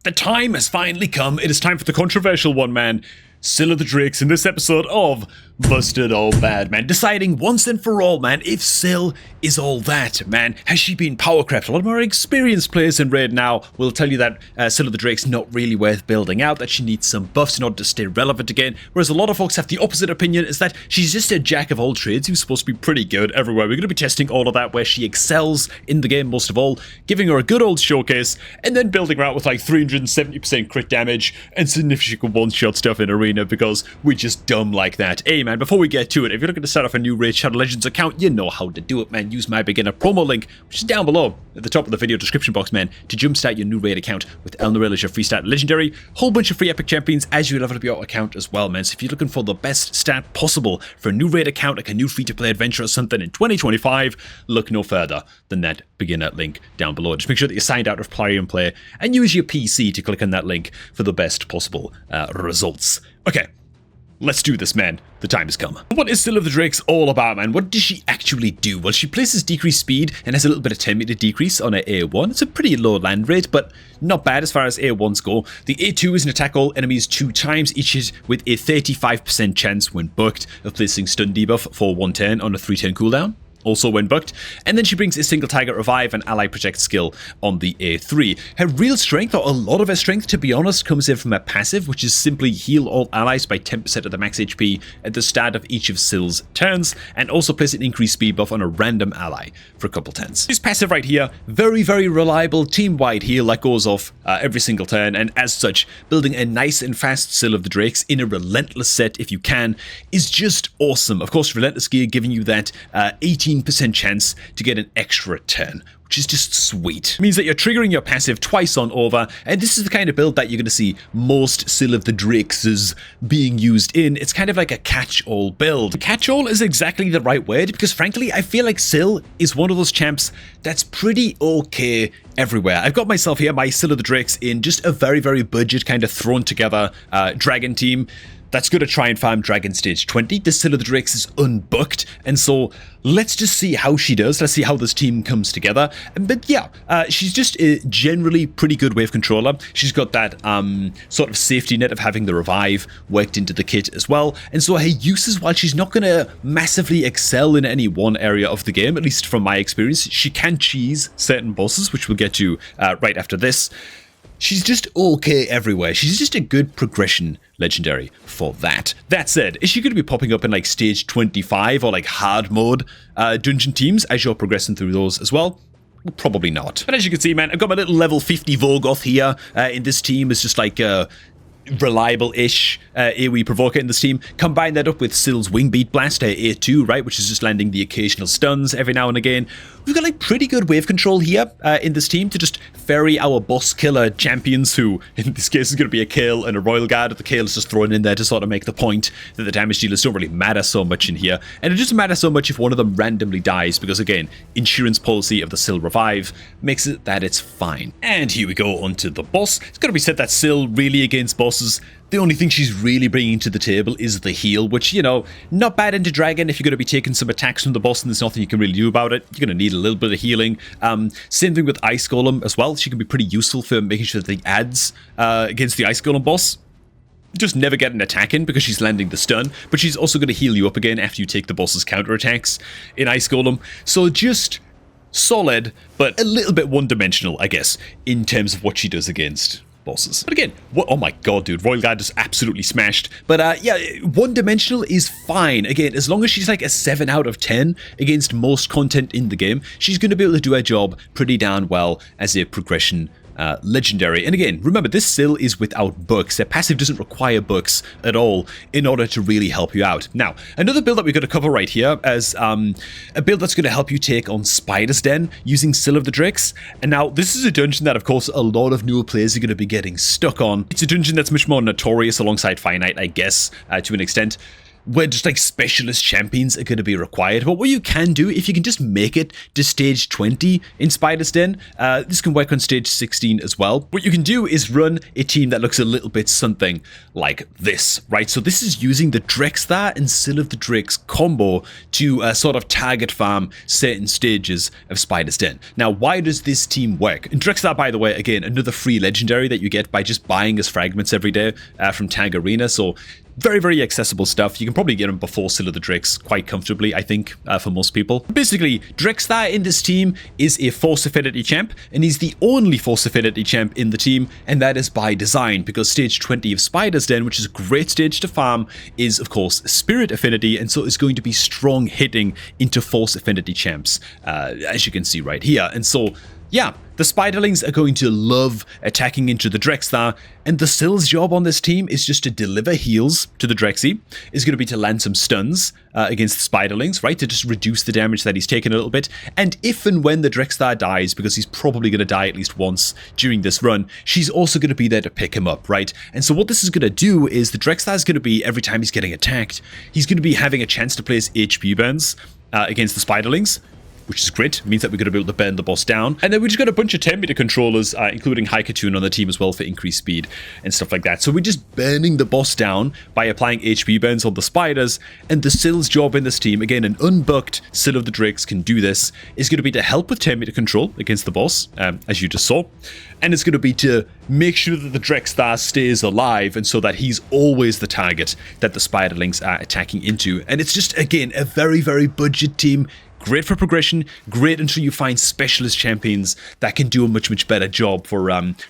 The time has finally come. It is time for the controversial one, man. SCYL of the Drakes in this episode of Busted or Bad, man. Deciding once and for all, man, if SCYL is all that, man. Has she been power crept? A lot more experienced players in Raid now will tell you that SCYL of the Drake's not really worth building out, that she needs some buffs in order to stay relevant again, whereas a lot of folks have the opposite opinion, is that she's just a jack of all trades who's supposed to be pretty good everywhere. We're going to be testing all of that, where she excels in the game most of all, giving her a good old showcase, and then building her out with like 370% crit damage and significant one-shot stuff in Arena, because we're just dumb like that. Hey man, before we get to it, if you're looking to start off a new Raid Shadow Legends account, you know how to do it, man. Use my beginner promo link, which is down below at the top of the video description box, man, to jumpstart your new Raid account with El Narelle as your free start legendary. Whole bunch of free epic champions as you level up your account as well, man. So if you're looking for the best start possible for a new Raid account, like a new free-to-play adventure or something in 2025, look no further than that beginner link down below. Just make sure that you're signed out of Play and Play, and use your PC to click on that link for the best possible results. Okay. Let's do this, man. The time has come. What is SCYL of the Drakes all about, man? What does she actually do? Well, she places decreased speed and has a little bit of 10-meter decrease on her A1. It's a pretty low land rate, but not bad as far as A1s go. The A2 is an attack all enemies 2 times, each hit with a 35% chance when booked of placing stun debuff for 1 turn on a 3-turn cooldown. Also when booked, and then she brings a single target revive and ally protect skill on the A3. Her real strength, or a lot of her strength to be honest, comes in from her passive, which is simply heal all allies by 10% of the max HP at the start of each of SCYL's turns, and also place an increased speed buff on a random ally for a couple turns. This passive right here, very, very reliable team-wide heal that goes off every single turn, and as such, building a nice and fast SCYL of the Drakes in a relentless set if you can, is just awesome. Of course, relentless gear giving you that 18% chance to get an extra turn, which is just sweet. It means that you're triggering your passive twice on over, and this is the kind of build that you're going to see most SCYL of the Drakes being used in. It's kind of like a catch-all build. Catch-all is exactly the right word, because frankly, I feel like SCYL is one of those champs that's pretty okay everywhere. I've got myself here, my SCYL of the Drakes, in just a very, very budget kind of thrown together dragon team that's going to try and farm Dragon Stage 20. This SCYL of the Drakes is unbooked, and so let's just see how she does. Let's see how this team comes together. But yeah, she's just a generally pretty good wave controller. She's got that sort of safety net of having the revive worked into the kit as well, and so her uses, while she's not going to massively excel in any one area of the game, at least from my experience, she can cheese certain bosses, which we'll get to right after this. She's just okay everywhere. She's just a good progression legendary for that. That said, is she going to be popping up in like stage 25 or like hard mode dungeon teams as you're progressing through those as well? Well, probably not. But as you can see, man, I've got my little level 50 Volgoth here in this team. It's just like reliable-ish AoE provoker in this team. Combine that up with SCYL's Wingbeat Blast, A2, right, which is just landing the occasional stuns every now and again. We've got like pretty good wave control here in this team to just ferry our boss killer champions, who in this case is going to be a Kale and a Royal Guard. The Kale is just thrown in there to sort of make the point that the damage dealers don't really matter so much in here, and it doesn't matter so much if one of them randomly dies, because again, insurance policy of the SCYL revive makes it that it's fine. And here we go onto the boss. It's got to be said that SCYL really against bosses, the only thing she's really bringing to the table is the heal, which, you know, not bad into Dragon if you're going to be taking some attacks from the boss and there's nothing you can really do about it. You're going to need a little bit of healing. Same thing with Ice Golem as well. She can be pretty useful for making sure that the adds against the Ice Golem boss just never get an attack in because she's landing the stun, but she's also going to heal you up again after you take the boss's counterattacks in Ice Golem. So just solid, but a little bit one-dimensional, I guess, in terms of what she does against bosses. But again, oh my god, dude, Royal Guard just absolutely smashed. But yeah, one-dimensional is fine. Again, as long as she's like a 7 out of 10 against most content in the game, she's going to be able to do her job pretty darn well as a progression legendary. And again, remember, this SCYL is without books. Their passive doesn't require books at all in order to really help you out. Now, another build that we're going to cover right here is a build that's going to help you take on Spider's Den using SCYL of the Drakes. And now, this is a dungeon that, of course, a lot of newer players are going to be getting stuck on. It's a dungeon that's much more notorious alongside Finite, I guess, to an extent. where just like specialist champions are going to be required. But what you can do, if you can just make it to stage 20 in Spider's Den, this can work on stage 16 as well. What you can do is run a team that looks a little bit something like this, right? So this is using the Drexthar and SCYL of the Drakes combo to sort of target farm certain stages of Spider's Den. Now, why does this team work? And Drexthar, by the way, again, another free legendary that you get by just buying his fragments every day from Tag Arena. So very, very accessible stuff. You can probably get them before SCYL of the Drakes quite comfortably, I think, for most people. Basically, Drexthar in this team is a Force Affinity champ, and he's the only Force Affinity champ in the team, and that is by design, because stage 20 of Spider's Den, which is a great stage to farm, is, of course, Spirit Affinity, and so is going to be strong hitting into Force Affinity champs, as you can see right here. And so, yeah, the Spiderlings are going to love attacking into the Drexthar, and the SCYL's job on this team is just to deliver heals to the Drexy, is going to be to land some stuns against the Spiderlings, right, to just reduce the damage that he's taken a little bit, and if and when the Drexthar dies, because he's probably going to die at least once during this run, she's also going to be there to pick him up, right? And so what this is going to do is the Drexthar is going to be, every time he's getting attacked, he's going to be having a chance to place HP burns against the Spiderlings, which is great. It means that we're going to be able to burn the boss down. And then we just got a bunch of 10-meter controllers, including Haikatoon on the team as well for increased speed and stuff like that. So we're just burning the boss down by applying HP burns on the spiders. And the SCYL's job in this team, again, an unbucked SCYL of the Drakes can do this, is going to be to help with 10-meter control against the boss, as you just saw. And it's going to be to make sure that the Drexthar stays alive, and so that he's always the target that the Spiderlings are attacking into. And it's just, again, a very, very budget team. Great for progression, great until you find specialist champions that can do a much, much better job for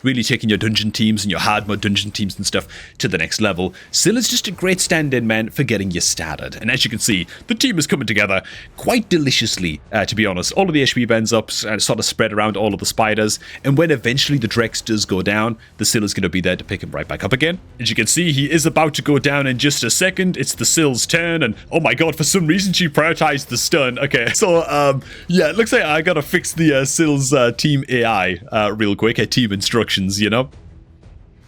really taking your dungeon teams and your hard mode dungeon teams and stuff to the next level. SCYL is just a great stand-in, man, for getting you started. And as you can see, the team is coming together quite deliciously, to be honest. All of the HP bends up, sort of spread around all of the spiders, and when eventually the Drex does go down, the SCYL is going to be there to pick him right back up again. As you can see, he is about to go down in just a second. It's the SCYL's turn, and oh my god, for some reason she prioritized the stun. Okay. So, yeah, it looks like I gotta fix the SCYL's team AI real quick, team instructions, you know?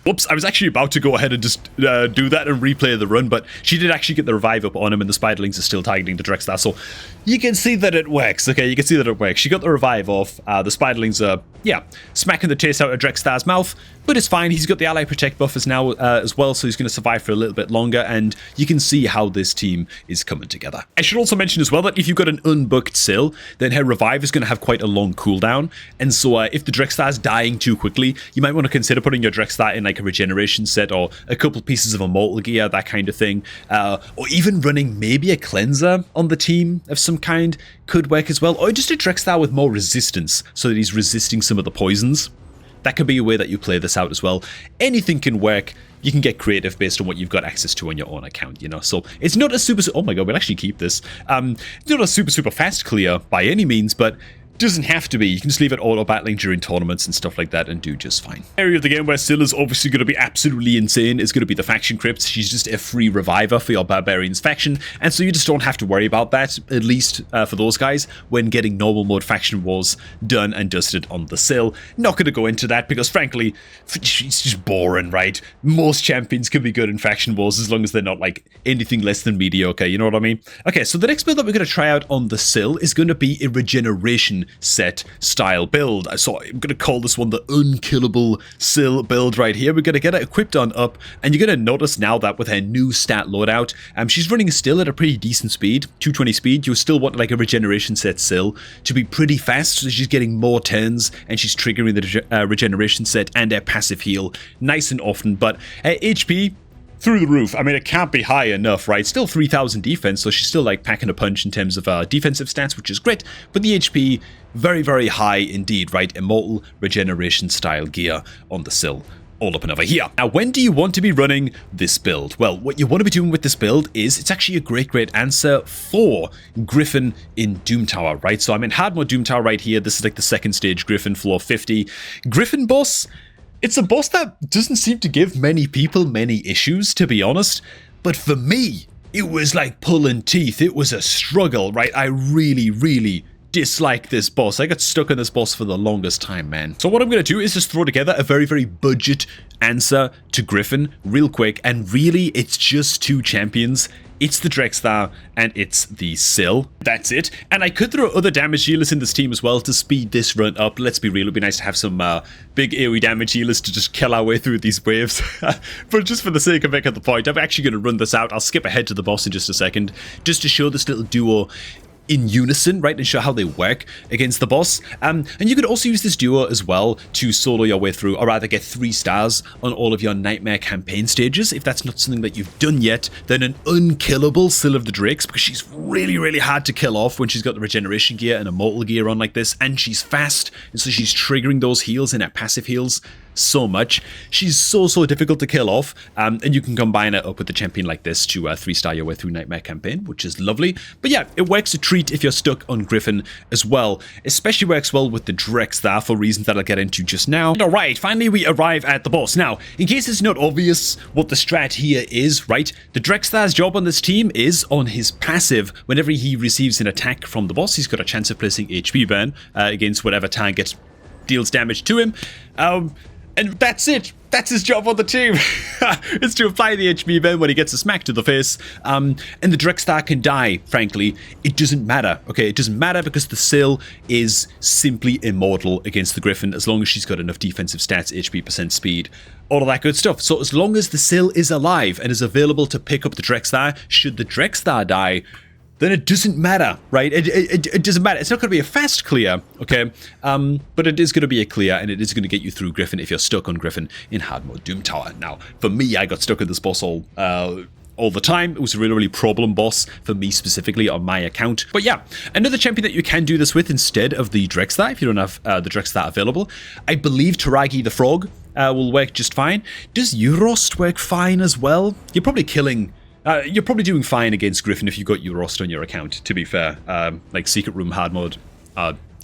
Whoops, I was actually about to go ahead and just do that and replay the run, but she did actually get the revive up on him, and the Spiderlings are still targeting the Drexthar, so you can see that it works, okay? You can see that it works. She got the revive off. The Spiderlings are, yeah, smacking the taste out of Drexthar's mouth, but it's fine. He's got the Ally Protect buffers now as well, so he's going to survive for a little bit longer, and you can see how this team is coming together. I should also mention as well that if you've got an unbooked SCYL, then her revive is going to have quite a long cooldown, and so if the Drexthar's dying too quickly, you might want to consider putting your Drexthar in like a regeneration set or a couple pieces of immortal gear, that kind of thing, or even running maybe a cleanser on the team of some kind could work as well, or just a Drexthar with more resistance so that he's resisting some of the poisons. That could be a way that you play this out as well. Anything can work. You can get creative based on what you've got access to on your own account, you know. So it's not a super, oh my god, we'll actually keep this. It's not a super fast clear by any means, but doesn't have to be. You can just leave it auto battling during tournaments and stuff like that and do just fine. Area of the game where SCYL is obviously going to be absolutely insane is going to be the faction crypts. She's just a free reviver for your barbarians faction, and so you just don't have to worry about that, at least for those guys, when getting normal mode faction wars done and dusted on the SCYL. Not going to go into that because frankly it's just boring, right? Most champions can be good in faction wars as long as they're not like anything less than mediocre, you know what I mean? Okay, so the next build that we're going to try out on the SCYL is going to be a regeneration set style build. So I'm going to call this one the unkillable SCYL build right here. We're going to get it equipped on up, and you're going to notice now that with her new stat loadout, she's running still at a pretty decent speed, 220 speed. You still want like a regeneration set SCYL to be pretty fast, so she's getting more turns and she's triggering the regeneration set and her passive heal nice and often, but her HP through the roof. I mean, it can't be high enough, right? Still 3,000 defense, so she's still like packing a punch in terms of defensive stats, which is great, but the HP very high indeed, right? Immortal regeneration style gear on the SCYL. All up and over here. Now, when do you want to be running this build? Well, what you want to be doing with this build is, it's actually a great answer for Griffin in Doom Tower, right? So I'm in hard mode Doom Tower right here. This is like the second stage, Griffin, floor 50. Griffin boss, it's a boss that doesn't seem to give many people many issues, to be honest. But for me, it was like pulling teeth. It was a struggle, right? I really dislike this boss. I got stuck on this boss for the longest time, man. So what I'm going to do is just throw together a very budget answer to Griffin real quick, and really it's just two champions It's the DRAKES and it's the SCYL. That's it. And I could throw other damage healers in this team as well to speed this run up. Let's be real, it'd be nice to have some big AoE damage healers to just kill our way through these waves. But just for the sake of making the point, I'm actually going to run this out. I'll skip ahead to the boss in just a second, just to show this little duo in unison, right, and show how they work against the boss. And you could also use this duo as well to solo your way through, or rather get 3 stars on all of your Nightmare campaign stages. If that's not something that you've done yet, then an unkillable SCYL of the Drakes, because she's really, really hard to kill off when she's got the regeneration gear and immortal gear on like this, and she's fast, and so she's triggering those heals and her passive heals so much. She's so difficult to kill off, and you can combine it up with a champion like this to 3-star your way through Nightmare campaign, which is lovely. But yeah, it works a treat if you're stuck on Griffin as well. Especially works well with the DRAKES there for reasons that I'll get into just now. Alright, finally we arrive at the boss. Now, in case it's not obvious what the strat here is, right, the DRAKES' job on this team is on his passive. Whenever he receives an attack from the boss, he's got a chance of placing HP burn against whatever target deals damage to him. And that's it. That's his job on the team. It's to apply the HP burn when he gets a smack to the face. And the DRAKES can die, frankly. It doesn't matter, okay? It doesn't matter because the SCYL is simply immortal against the Griffin as long as she's got enough defensive stats, HP % speed, all of that good stuff. So as long as the SCYL is alive and is available to pick up the DRAKES, should the DRAKES die, then it doesn't matter, right? It doesn't matter. It's not going to be a fast clear, okay? But it is going to be a clear, and it is going to get you through Griffin if you're stuck on Griffin in hard mode Doom Tower. Now, for me, I got stuck on this boss all the time. It was a really, really problem boss for me specifically on my account. But yeah, another champion that you can do this with instead of the DRAKES if you don't have the DRAKES available, I believe Taragi the Frog will work just fine. Does Eurost work fine as well? You're probably doing fine against Griffin if you've got Eurost on your account, to be fair. Like Secret Room, Hard Mode,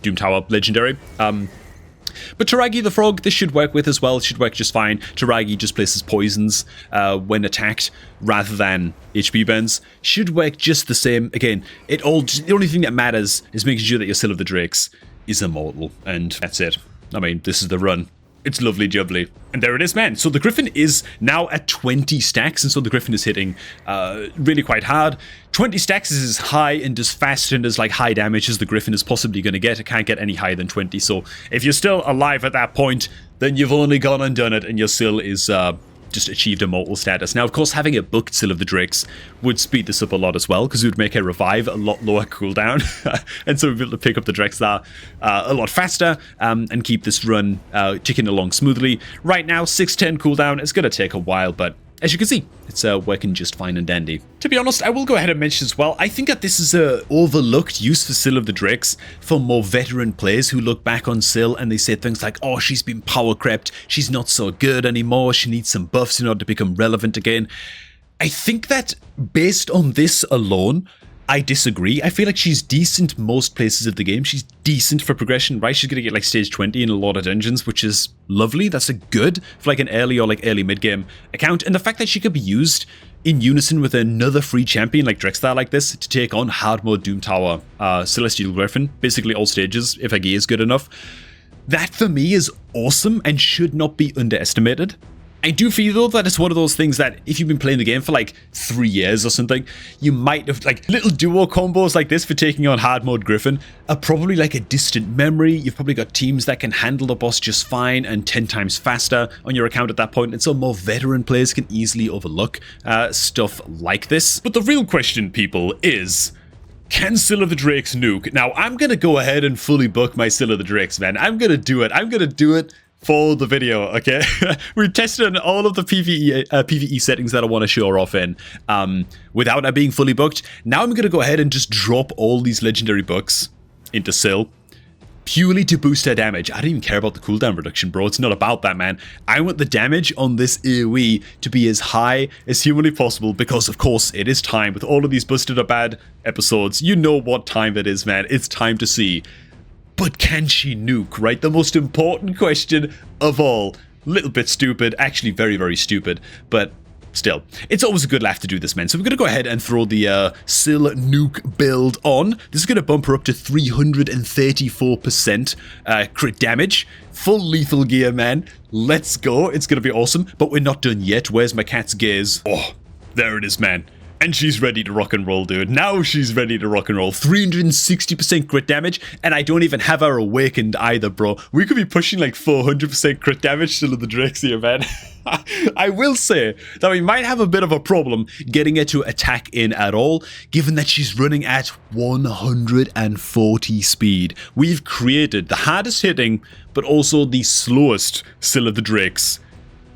Doom Tower, Legendary. But Taragi the Frog, this should work with as well. It should work just fine. Taragi just places poisons when attacked rather than HP burns. Should work just the same. Again, the only thing that matters is making sure that your SCYL of the Drakes is immortal. And that's it. I mean, this is the run. It's lovely jubbly. And there it is, man. So the Griffin is now at 20 stacks, and so the Griffin is hitting really quite hard. 20 stacks is as high and as fast and as like high damage as the Griffin is possibly going to get. It can't get any higher than 20. So if you're still alive at that point, then you've only gone and done it, and your SCYL is just achieved immortal status. Now, of course, having a booked SCYL of the Drakes would speed this up a lot as well, because it would make her revive a lot lower cooldown, and so we'd be able to pick up the Drakes a lot faster and keep this run ticking along smoothly. Right now, 610 cooldown. It's going to take a while, but as you can see, it's working just fine and dandy. To be honest, I will go ahead and mention as well, I think that this is a overlooked use for SCYL of the Drakes for more veteran players who look back on SCYL and they say things like, oh, she's been power crept, she's not so good anymore, she needs some buffs in order to become relevant again. I think that based on this alone, I disagree. I feel like she's decent most places of the game. She's decent for progression, right? She's going to get like stage 20 in a lot of dungeons, which is lovely. That's a good for like an early or like early mid-game account. And the fact that she could be used in unison with another free champion like DRAKES like this to take on hard mode Doom Tower, Celestial Griffin, basically all stages if her gear is good enough. That for me is awesome and should not be underestimated. I do feel though that it's one of those things that if you've been playing the game for like 3 years or something, you might have like little duo combos like this for taking on hard mode Griffin are probably like a distant memory. You've probably got teams that can handle the boss just fine and 10 times faster on your account at that point, and so more veteran players can easily overlook stuff like this. But the real question, people, is, can SCYL of the Drakes nuke? Now, I'm going to go ahead and fully book my SCYL of the Drakes, man. I'm going to do it. I'm going to do it for the video, okay? We've tested all of the PvE settings that I want to show off in without it being fully booked. Now I'm going to go ahead and just drop all these legendary books into SCYL purely to boost her damage. I don't even care about the cooldown reduction, bro. It's not about that, man. I want the damage on this AoE to be as high as humanly possible because, of course, it is time. With all of these Busted or Bad episodes, you know what time it is, man. It's time to see. But can she nuke, right? The most important question of all. Little bit stupid, actually very, very stupid, but still, it's always a good laugh to do this, man. So we're going to go ahead and throw the SCYL nuke build on. This is going to bump her up to 334% crit damage. Full lethal gear, man. Let's go. It's going to be awesome, but we're not done yet. Where's my cat's gaze? Oh, there it is, man. And she's ready to rock and roll, dude. Now she's ready to rock and roll. 360% crit damage, and I don't even have her awakened either, bro. We could be pushing like 400% crit damage still in the Drakes here, man. I will say that we might have a bit of a problem getting her to attack in at all, given that she's running at 140 speed. We've created the hardest hitting, but also the slowest SCYL of the Drakes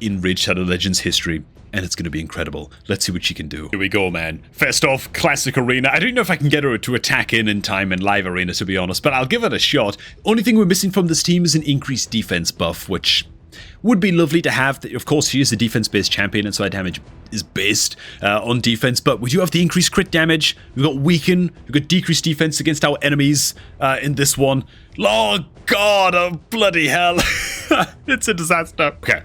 in Raid Shadow Legends history. And it's going to be incredible. Let's see what she can do. Here we go, man. First off, classic arena. I don't know if I can get her to attack in time in live arena, to be honest, but I'll give it a shot. Only thing we're missing from this team is an increased defense buff, which would be lovely to have. Of course, she is a defense-based champion, and so our damage is based on defense, but we do have the increased crit damage. We've got weaken. We've got decreased defense against our enemies in this one. Oh, God, oh, bloody hell. It's a disaster. Okay.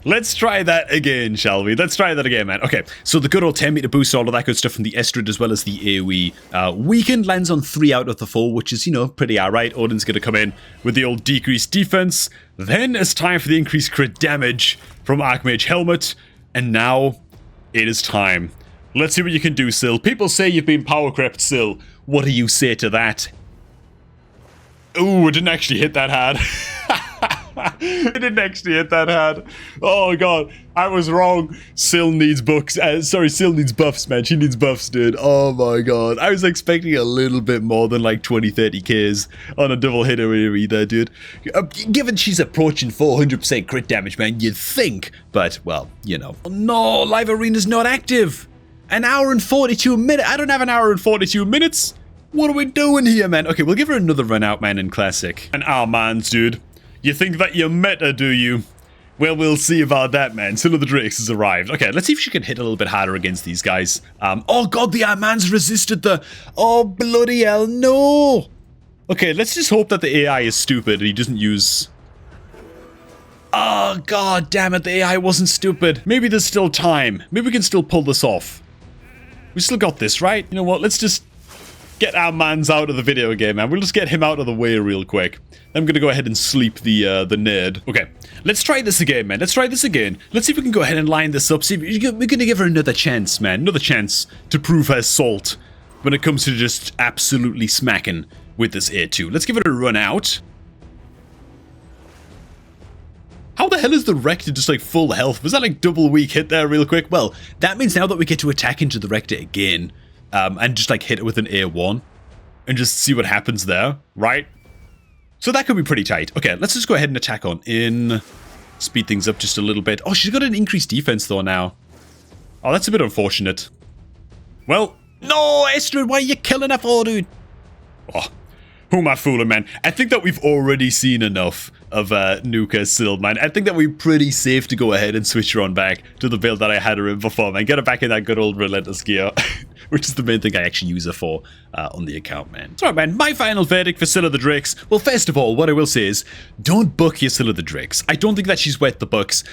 Let's try that again, shall we? Let's try that again, man. Okay, so the good old 10 meter boost, all of that good stuff from the Estrid as well as the AoE. Weakened lands on 3 out of the 4, which is, you know, pretty alright. Odin's going to come in with the old decreased defense. Then it's time for the increased crit damage from Archmage Helmet. And now it is time. Let's see what you can do, SCYL. People say you've been power crept, SCYL. What do you say to that? Ooh, it didn't actually hit that hard. It didn't actually hit that hard. Oh god, I was wrong. SCYL needs books. SCYL needs buffs, man. She needs buffs, dude. Oh my god. I was expecting a little bit more than like 20-30 Ks on a double hitter there, dude. Given she's approaching 400% crit damage, man, you'd think. But, well, you know. No, live arena's not active. An hour and 42 minutes. I don't have an hour and 42 minutes. What are we doing here, man? Okay, we'll give her another run out, man, in Classic. And our mans, dude. You think that you're meta, do you? Well, we'll see about that, man. SCYL of the Drakes has arrived. Okay, let's see if she can hit a little bit harder against these guys. Oh god, the man's resisted the... Oh, bloody hell, no! Okay, let's just hope that the AI is stupid and he doesn't use... Oh, god damn it, the AI wasn't stupid. Maybe there's still time. Maybe we can still pull this off. We still got this, right? You know what, let's just get our mans out of the video game, man. We'll just get him out of the way real quick. I'm gonna go ahead and sleep the nerd. Okay, let's try this again, man. Let's try this again. Let's see if we can go ahead and line this up. See, we're gonna give her another chance, man. Another chance to prove her salt when it comes to just absolutely smacking with this A2. Let's give it a run out. How the hell is the Rector just like full health? Was that like double weak hit there real quick? Well, that means now that we get to attack into the Rector again and just like hit it with an A1 and just see what happens there, right? So that could be pretty tight. Okay, let's just go ahead and attack on in. Speed things up just a little bit. Oh, she's got an increased defense though now. Oh, that's a bit unfortunate. Well, no, Estrid, why are you killing her for, dude? Oh, who am I fooling, man? I think that we've already seen enough of Nuka SCYL, man. I think that we're pretty safe to go ahead and switch her on back to the build that I had her in before, man. Get her back in that good old Relentless gear, which is the main thing I actually use her for on the account, man. So, man, my final verdict for SCYL of the Drakes. Well, first of all, what I will say is, don't book your SCYL of the Drakes. I don't think that she's worth the bucks.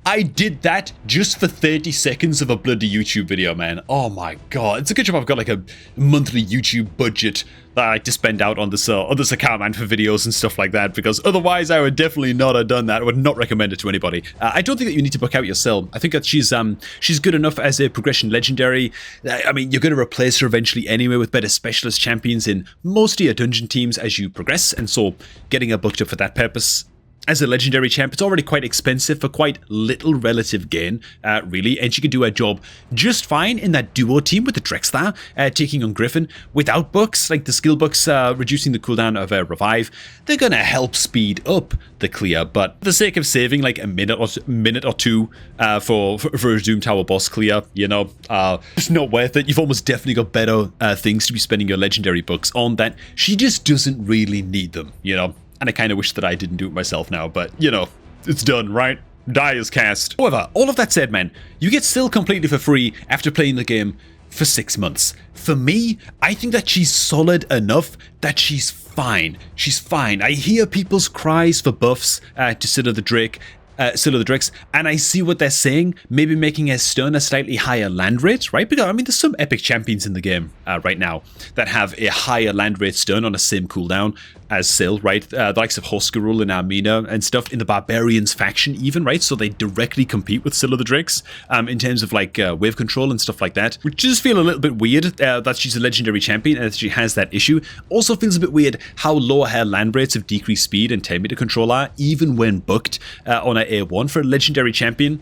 I did that just for 30 seconds of a bloody YouTube video, man. Oh my god. It's a good job I've got like a monthly YouTube budget that I like to spend out on this account, man, for videos and stuff like that, because otherwise I would definitely not have done that. I would not recommend it to anybody. I don't think that you need to book out your SCYL. I think that she's good enough as a progression legendary. I mean, you're going to replace her eventually anyway with better specialist champions in most of your dungeon teams as you progress, and so getting her booked up for that purpose. As a legendary champ, it's already quite expensive for quite little relative gain, really, and she can do her job just fine in that duo team with the Drexler, taking on Griffin, without books, like the skill books reducing the cooldown of a revive. They're gonna help speed up the clear, but for the sake of saving like a minute or two for a Doom Tower boss clear, you know, it's not worth it. You've almost definitely got better things to be spending your legendary books on that she just doesn't really need them, you know. And I kind of wish that I didn't do it myself now, but, you know, it's done, right? Die is cast. However, all of that said, man, you get SCYL completely for free after playing the game for 6 months. For me, I think that she's solid enough that she's fine. She's fine. I hear people's cries for buffs to SCYL of the Drake. SCYL the DRAKES, and I see what they're saying, maybe making her stun a slightly higher land rate, right? Because, I mean, there's some epic champions in the game right now that have a higher land rate stun on the same cooldown as SCYL, right? The likes of Hoskarul and Armina and stuff in the Barbarians faction even, right? So they directly compete with SCYL the DRAKES in terms of like wave control and stuff like that, which just feel a little bit weird that she's a legendary champion and that she has that issue. Also feels a bit weird how low her land rates of decreased speed and 10-meter control are, even when booked on a A1 for a legendary champion.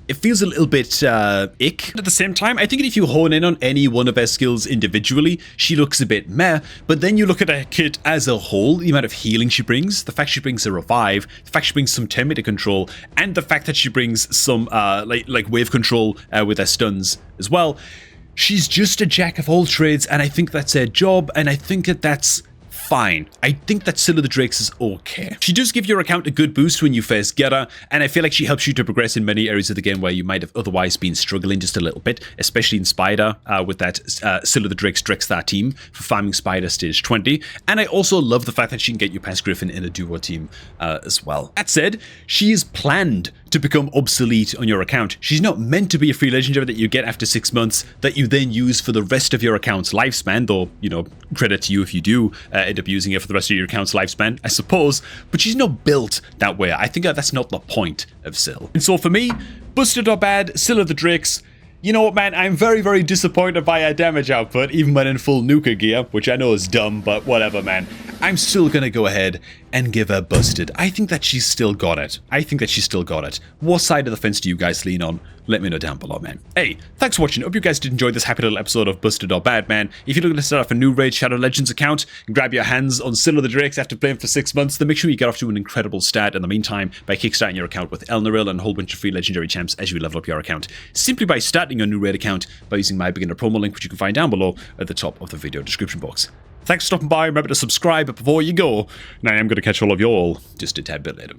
It feels a little bit ick. At the same time, I think if you hone in on any one of her skills individually, she looks a bit meh, but then you look at her kit as a whole, the amount of healing she brings, the fact she brings a revive, the fact she brings some 10-meter control, and the fact that she brings some like wave control with her stuns as well. She's just a jack of all trades, and I think that's her job, and I think that that's fine. I think that SCYL the DRAKES is okay. She does give your account a good boost when you first get her, and I feel like she helps you to progress in many areas of the game where you might have otherwise been struggling just a little bit, especially in Spider with that SCYL the DRAKES Drexthar team for farming Spider stage 20, and I also love the fact that she can get you past Griffin in a duo team as well. That said, she is planned to become obsolete on your account. She's not meant to be a free legendary that you get after 6 months that you then use for the rest of your account's lifespan, though, you know, credit to you if you do end up using it for the rest of your account's lifespan, I suppose, but she's not built that way. I think that's not the point of SCYL. And so for me, busted or bad, SCYL the DRAKES, you know what, man, I'm very, very disappointed by her damage output, even when in full nuka gear, which I know is dumb, but whatever, man. I'm still gonna go ahead and give her busted. I think that she's still got it. What side of the fence do you guys lean on? Let me know down below, man. Hey, thanks for watching. Hope you guys did enjoy this happy little episode of Busted or Bad, man. If you're looking to start off a new Raid Shadow Legends account and grab your hands on SCYL the DRAKES after playing for 6 months, then make sure you get off to an incredible start in the meantime by kickstarting your account with Elnaril and a whole bunch of free legendary champs as you level up your account. Simply by starting your new Raid account by using my beginner promo link, which you can find down below at the top of the video description box. Thanks for stopping by. Remember to subscribe before you go. And I am going to catch all of you all just a tad bit later, man.